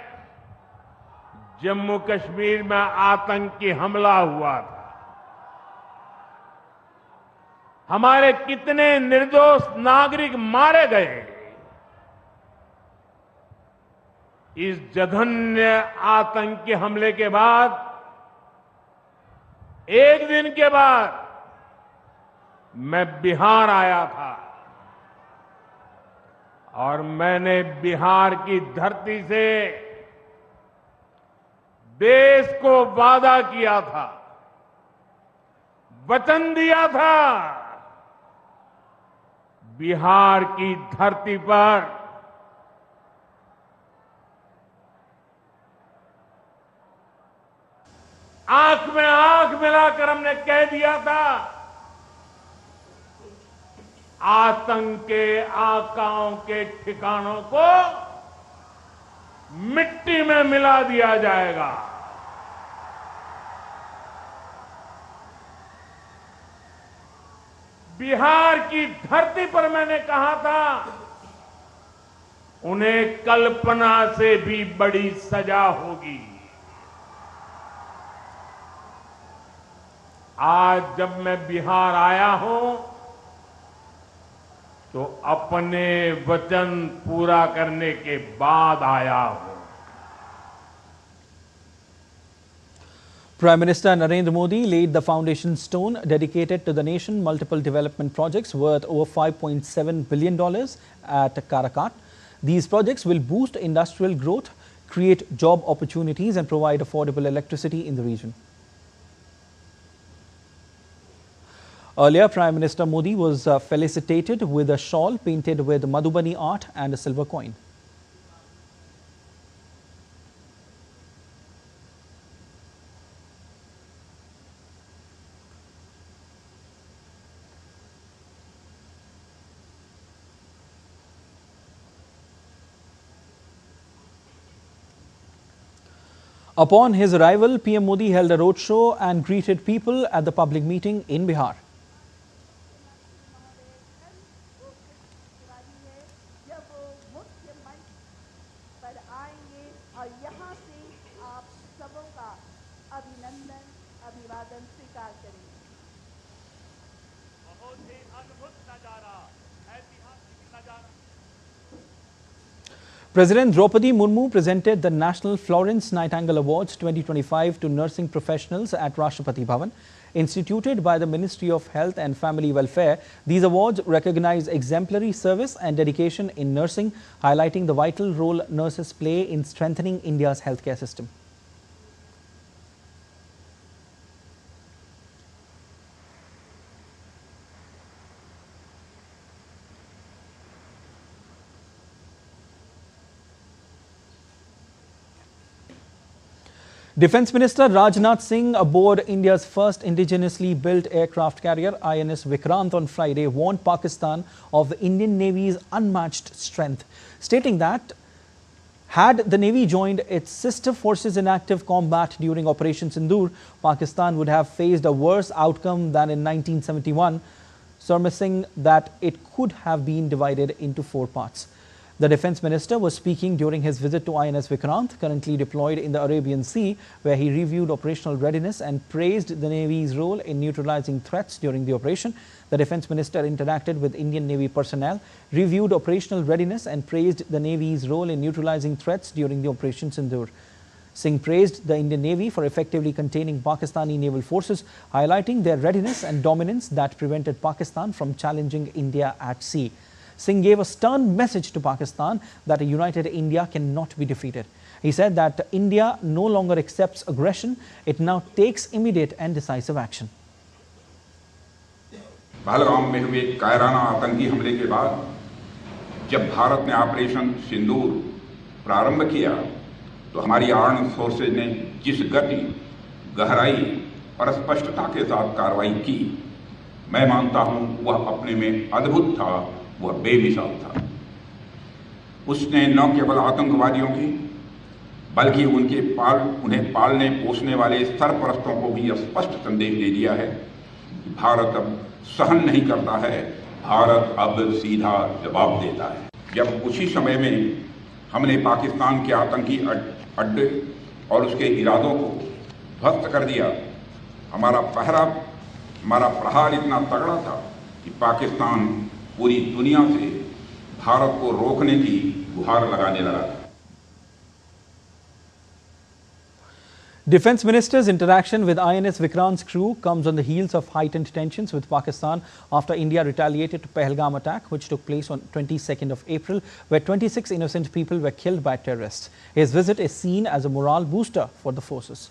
जम्मू कश्मीर में आतंकी हमला हुआ था, हमारे कितने निर्दोष नागरिक मारे गए। इस जघन्य आतंकी हमले के बाद, एक दिन के बाद मैं बिहार आया था और मैंने बिहार की धरती से देश को वादा किया था, वचन दिया था, बिहार की धरती पर आंख में आंख मिलाकर हमने कह दिया था, आतंक के आकाओं के ठिकानों को मिट्टी में मिला दिया जाएगा। बिहार की धरती पर मैंने कहा था, उन्हें कल्पना से भी बड़ी सजा होगी। आज जब मैं बिहार आया हूं तो अपने वचन पूरा करने के बाद आया हूं। Prime Minister Narendra Modi laid the foundation stone dedicated to the nation multiple development projects worth over $5.7 billion at Karakat. These projects will boost industrial growth, create job opportunities and provide affordable electricity in the region. Earlier, Prime Minister Modi was felicitated with a shawl painted with Madhubani art and a silver coin. Upon his arrival, PM Modi held a roadshow and greeted people at the public meeting in Bihar. President Draupadi Murmu presented the National Florence Nightingale Awards 2025 to nursing professionals at Rashtrapati Bhavan. Instituted by the Ministry of Health and Family Welfare, these awards recognize exemplary service and dedication in nursing, highlighting the vital role nurses play in strengthening India's healthcare system. Defence Minister Rajnath Singh aboard India's first indigenously built aircraft carrier INS Vikrant on Friday warned Pakistan of the Indian Navy's unmatched strength, stating that had the Navy joined its sister forces in active combat during Operation Sindoor, Pakistan would have faced a worse outcome than in 1971, surmising that it could have been divided into 4 parts. The Defence Minister was speaking during his visit to INS Vikrant, currently deployed in the Arabian Sea, where he reviewed operational readiness and praised the Navy's role in neutralizing threats during the operation. The Defence Minister interacted with Indian Navy personnel, reviewed operational readiness and praised the Navy's role in neutralizing threats during the Operation Sindoor. Singh praised the Indian Navy for effectively containing Pakistani naval forces, highlighting their readiness and dominance that prevented Pakistan from challenging India at sea. Singh gave a stern message to Pakistan that a united India cannot be defeated. He said that India no longer accepts aggression, it now takes immediate and decisive action. Pahalgam में हुए कायराना आतंकी हमले के बाद जब भारत ने operation सिंदूर प्रारंभ किया तो हमारी आर्म्ड फोर्सेज ने जिस गति, गहराई और स्पष्टता के साथ कार्रवाई की, मैं मानता हूं वह अपने में अद्भुत था, वह बेमिसाल था। उसने न केवल आतंकवादियों की बल्कि उन्हें पालने पोसने वाले सरपरस्तों को भी स्पष्ट संदेश दे दिया है कि भारत अब सहन नहीं करता है, भारत अब सीधा जवाब देता है। जब उसी समय में हमने पाकिस्तान के आतंकी अड्डे और उसके इरादों को ध्वस्त कर दिया। हमारा प्रहार इतना तगड़ा था कि पाकिस्तान पूरी दुनिया से भारत को रोकने की गुहार लगाने लगा। Defence Minister's interaction with INS Vikrant's crew comes on the heels of heightened tensions with Pakistan after India retaliated to Pahalgam attack, which took place on 22nd of April, where 26 innocent people were killed by terrorists. His visit is seen as a morale booster for the forces.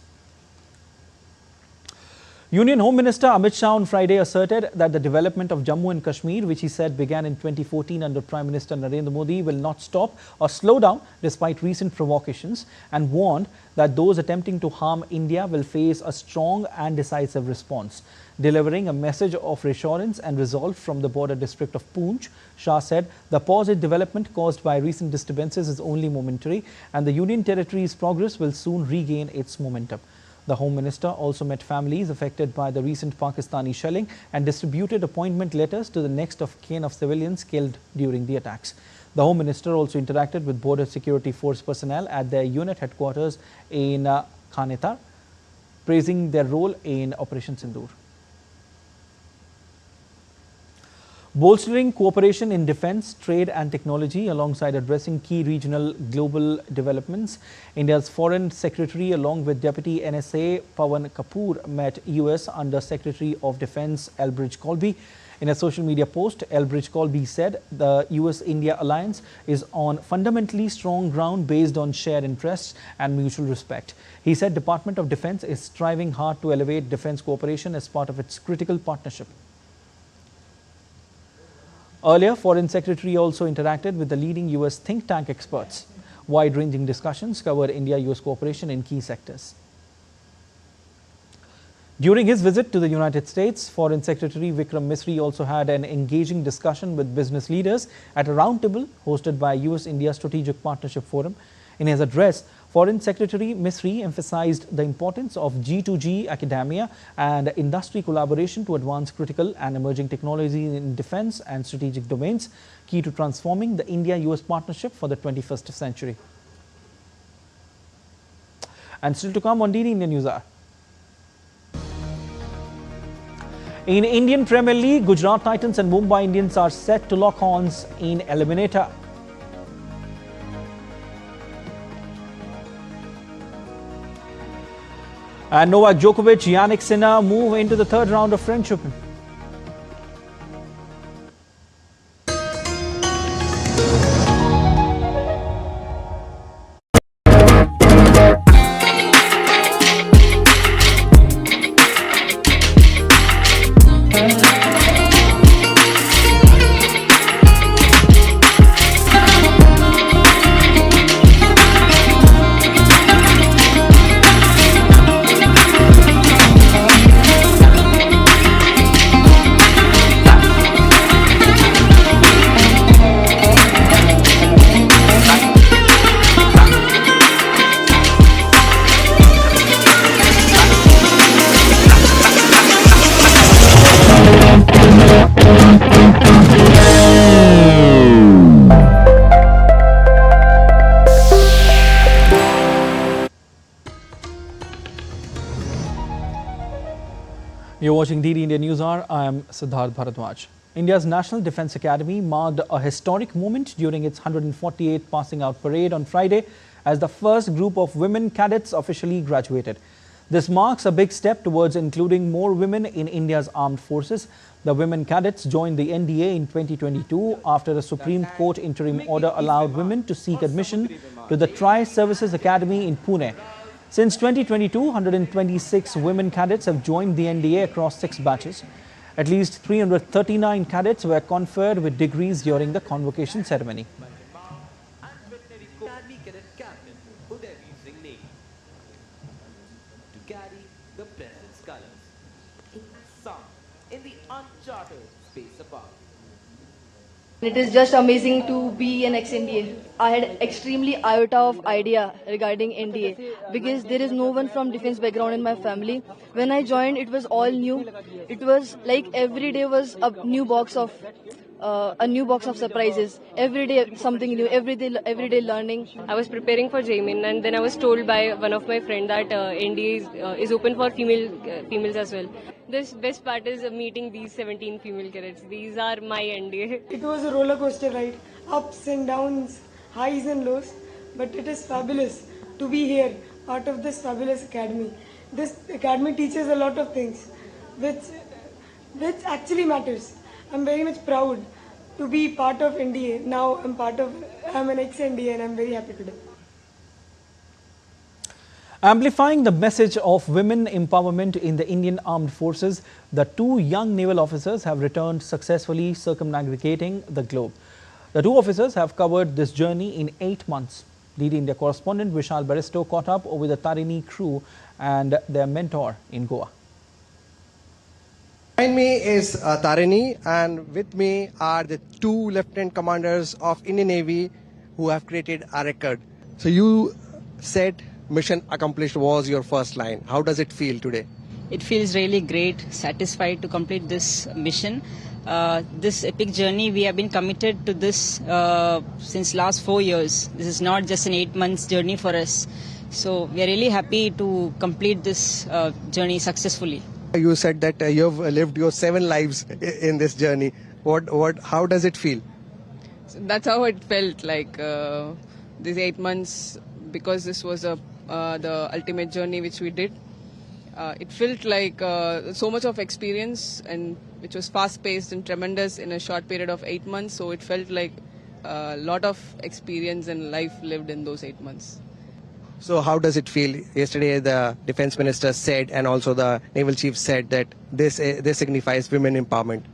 Union Home Minister Amit Shah on Friday asserted that the development of Jammu and Kashmir, which he said began in 2014 under Prime Minister Narendra Modi, will not stop or slow down despite recent provocations, and warned that those attempting to harm India will face a strong and decisive response. Delivering a message of reassurance and resolve from the border district of Poonch, Shah said the pause in development caused by recent disturbances is only momentary and the Union Territory's progress will soon regain its momentum. The Home Minister also met families affected by the recent Pakistani shelling and distributed appointment letters to the next of kin of civilians killed during the attacks. The Home Minister also interacted with Border Security Force personnel at their unit headquarters in Khanetar, praising their role in Operation Sindoor. Bolstering cooperation in defence, trade and technology alongside addressing key regional global developments, India's Foreign Secretary along with Deputy NSA Pawan Kapoor met US Under Secretary of Defence Elbridge Colby. In a social media post, Elbridge Colby said the US-India alliance is on fundamentally strong ground based on shared interests and mutual respect. He said Department of Defence is striving hard to elevate defence cooperation as part of its critical partnership. Earlier, Foreign Secretary also interacted with the leading US think tank experts. Wide-ranging discussions covered India-US cooperation in key sectors. During his visit to the United States, Foreign Secretary Vikram Misri also had an engaging discussion with business leaders at a roundtable hosted by US-India Strategic Partnership Forum. In his address, Foreign Secretary Misri emphasized the importance of G2G academia and industry collaboration to advance critical and emerging technology in defense and strategic domains, key to transforming the India-US partnership for the 21st century. And still to come on DD Indian News Hour. In Indian Premier League, Gujarat Titans and Mumbai Indians are set to lock horns in eliminator. And Novak Djokovic, Jannik Sinner move into the third round of French Open. You're watching DD India News Hour. I am Siddharth Bharadwaj. India's National Defence Academy marked a historic moment during its 148th passing out parade on Friday as the first group of women cadets officially graduated. This marks a big step towards including more women in India's armed forces. The women cadets joined the NDA in 2022 after a Supreme Court interim order allowed women to seek admission to the Tri-Services Academy in Pune. Since 2022, 126 women cadets have joined the NDA across 6 batches. At least 339 cadets were conferred with degrees during the convocation ceremony. It is just amazing to be an ex-NDA. I had extremely iota of idea regarding NDA because there is no one from defense background in my family. When I joined, it was all new. It was like every day was a new box of a new box of surprises. Every day something new, every day learning. I was preparing for JMIN and then I was told by one of my friends that NDA is open for females as well. This best part is meeting these 17 female cadets. These are my NDA. It was a roller coaster ride, ups and downs, highs and lows, but it is fabulous to be here, part of this fabulous academy. This academy teaches a lot of things, which actually matters. I'm very much proud to be part of NDA. Now I'm an ex-NDA and I'm very happy today. Amplifying the message of women empowerment in the Indian Armed Forces, the 2 young naval officers have returned successfully circumnavigating the globe. The 2 officers have covered this journey in 8 months. DD India correspondent Vishal Baristo caught up with the Tarini crew and their mentor in Goa. Behind me is Tarini, and with me are the 2 lieutenant commanders of Indian Navy who have created a record. So you said mission accomplished was your first line. How does it feel today? It feels really great, satisfied to complete this mission. This epic journey, we have been committed to this since last 4 years. This is not just an 8 months journey for us. So we are really happy to complete this journey successfly. You said that you have lived your 7 lives in this journey. How does it feel? So that's how it felt like these 8 months, because this was the ultimate journey which we did. It felt like so much of experience, and which was fast-paced and tremendous in a short period of 8 months. So it felt like a lot of experience and life lived in those 8 months. So how does it feel? Yesterday the defense minister said, and also the naval chief said, that this signifies women empowerment.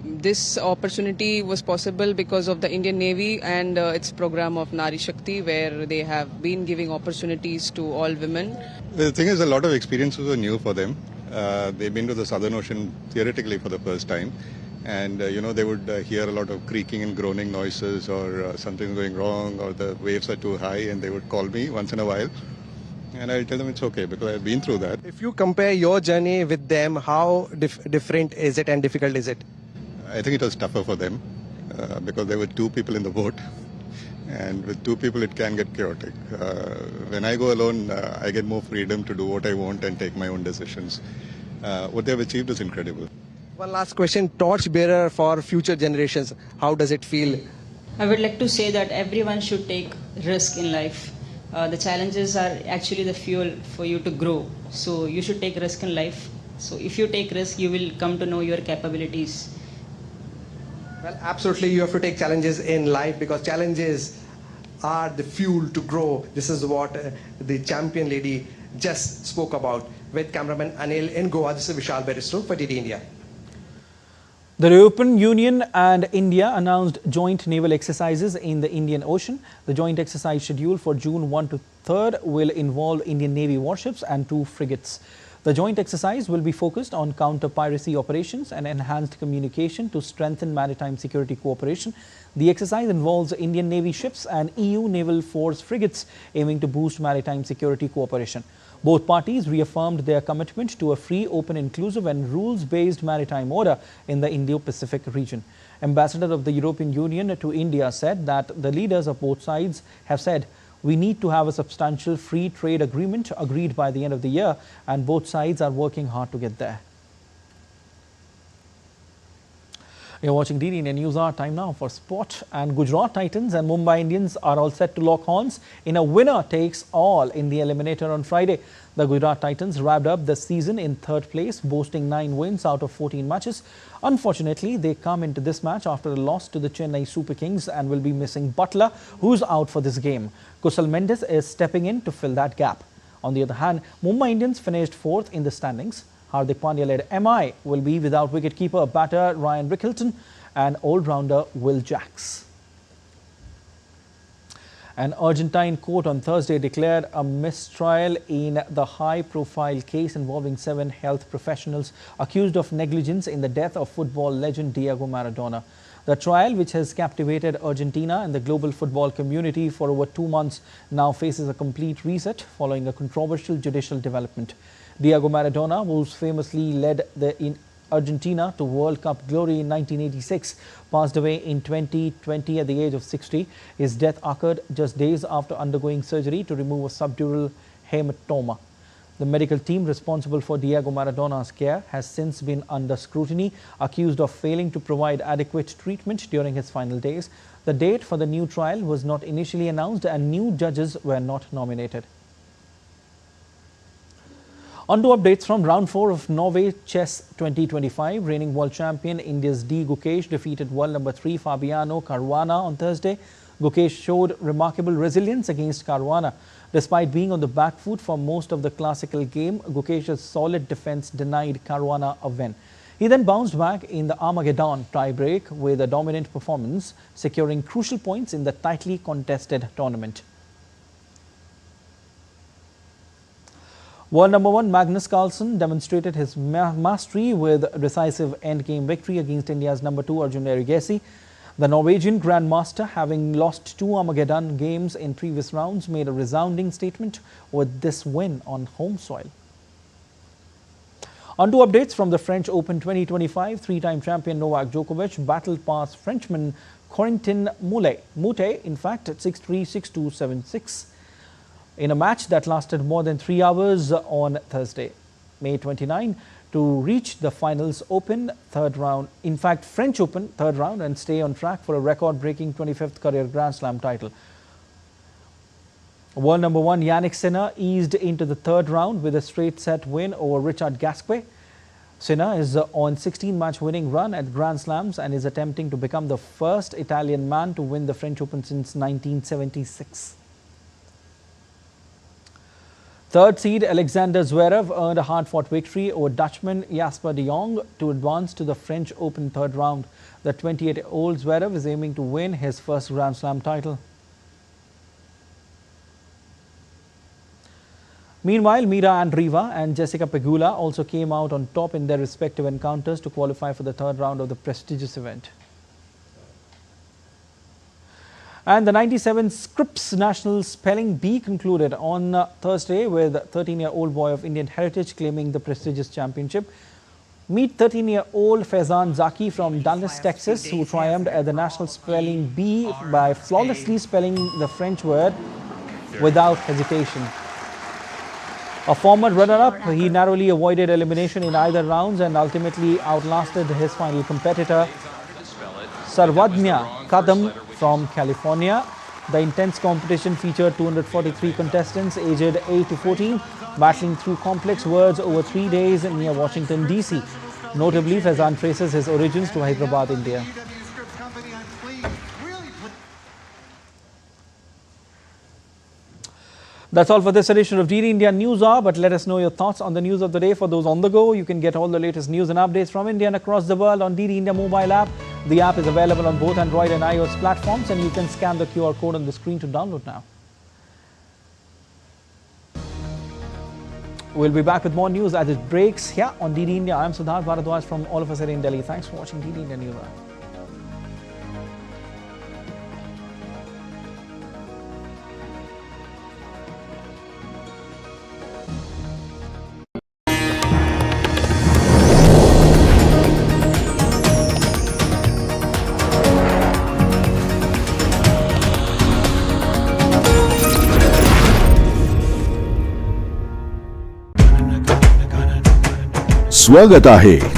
This opportunity was possible because of the Indian Navy and its program of Nari Shakti, where they have been giving opportunities to all women. The thing is, a lot of experiences were new for them. They've been to the Southern Ocean theoretically for the first time. And, they would hear a lot of creaking and groaning noises, or something going wrong, or the waves are too high, and they would call me once in a while. And I'll tell them it's okay, because I've been through that. If you compare your journey with them, how different is it and difficult is it? I think it was tougher for them, because there were 2 people in the boat. And with 2 people, it can get chaotic. When I go alone, I get more freedom to do what I want and take my own decisions. What they've achieved is incredible. One last question, torchbearer for future generations. How does it feel? I would like to say that everyone should take risk in life. The challenges are actually the fuel for you to grow. So you should take risk in life. So if you take risk, you will come to know your capabilities. Well, absolutely, you have to take challenges in life, because challenges are the fuel to grow. This is what the champion lady just spoke about. With cameraman Anil in Goa, this is Vishal Baristo for DD India. The European Union and India announced joint naval exercises in the Indian Ocean. The joint exercise schedule for June 1 to 3rd will involve Indian Navy warships and 2 frigates. The joint exercise will be focused on counter-piracy operations and enhanced communication to strengthen maritime security cooperation. The exercise involves Indian Navy ships and EU Naval Force frigates, aiming to boost maritime security cooperation. Both parties reaffirmed their commitment to a free, open, inclusive and rules-based maritime order in the Indo-Pacific region. Ambassador of the European Union to India said that the leaders of both sides have said, "We need to have a substantial free trade agreement agreed by the end of the year, and both sides are working hard to get there." You're watching DD India News Hour. Time now for sport. And Gujarat Titans and Mumbai Indians are all set to lock horns in a winner-takes-all in the eliminator on Friday. The Gujarat Titans wrapped up the season in 3rd place, boasting 9 wins out of 14 matches. Unfortunately, they come into this match after a loss to the Chennai Super Kings and will be missing Butler, who's out for this game. Kusal Mendes is stepping in to fill that gap. On the other hand, Mumbai Indians finished 4th in the standings. Hardik Pandya-led MI will be without wicketkeeper batter Ryan Rickelton and all-rounder Will Jacks. An Argentine court on Thursday declared a mistrial in the high-profile case involving 7 health professionals accused of negligence in the death of football legend Diego Maradona. The trial, which has captivated Argentina and the global football community for over 2 months, now faces a complete reset following a controversial judicial development. Diego Maradona, who famously led the Argentina to World Cup glory in 1986, passed away in 2020 at the age of 60. His death occurred just days after undergoing surgery to remove a subdural hematoma. The medical team responsible for Diego Maradona's care has since been under scrutiny, accused of failing to provide adequate treatment during his final days. The date for the new trial was not initially announced and new judges were not nominated. On to updates from round 4 of Norway Chess 2025. Reigning world champion India's D. Gukesh defeated world number 3 Fabiano Caruana on Thursday. Gukesh showed remarkable resilience against Caruana. Despite being on the back foot for most of the classical game, Gukesh's solid defense denied Caruana a win. He then bounced back in the Armageddon tiebreak with a dominant performance, securing crucial points in the tightly contested tournament. World number 1 Magnus Carlsen demonstrated his mastery with a decisive endgame victory against India's number 2 Arjun Erigesi. The Norwegian Grandmaster, having lost 2 Armageddon games in previous rounds, made a resounding statement with this win on home soil. On to updates from the French Open 2025. Three-time champion Novak Djokovic battled past Frenchman Corentin Moutet, in fact, at 6-3, 6-2, 7-6. in a match that lasted more than 3 hours on Thursday, May 29, to reach the finals Open third round, in fact French Open third round, and stay on track for a record-breaking 25th career Grand Slam title. World number 1 Yannick Sinner eased into the third round with a straight set win over Richard Gasquet. Sinner is on 16-match winning run at Grand Slams and is attempting to become the first Italian man to win the French Open since 1976. Third seed Alexander Zverev earned a hard-fought victory over Dutchman Jasper de Jong to advance to the French Open third round. The 28-year-old Zverev is aiming to win his first Grand Slam title. Meanwhile, Mira Andreeva and Jessica Pegula also came out on top in their respective encounters to qualify for the third round of the prestigious event. And the 97 Scripps National Spelling Bee concluded on Thursday with a 13-year-old boy of Indian heritage claiming the prestigious championship. Meet 13-year-old Faizan Zaki from Dallas, Texas, who triumphed at the National Spelling Bee by flawlessly spelling the French word without hesitation. A former runner-up, he narrowly avoided elimination in either rounds and ultimately outlasted his final competitor, Sarvadnya Kadam from California. The intense competition featured 243 contestants aged 8 to 14, battling through complex words over 3 days near Washington, D.C. Notably, Faizan traces his origins to Hyderabad, India. That's all for this edition of DD India News Hour, but let us know your thoughts on the news of the day. For those on the go, you can get all the latest news and updates from India and across the world on DD India mobile app. The app is available on both Android and iOS platforms, and you can scan the QR code on the screen to download now. We'll be back with more news as it breaks here on DD India. I'm Siddharth Bharadwaj from all of us here in Delhi. Thanks for watching DD India News Hour. स्वागत आहे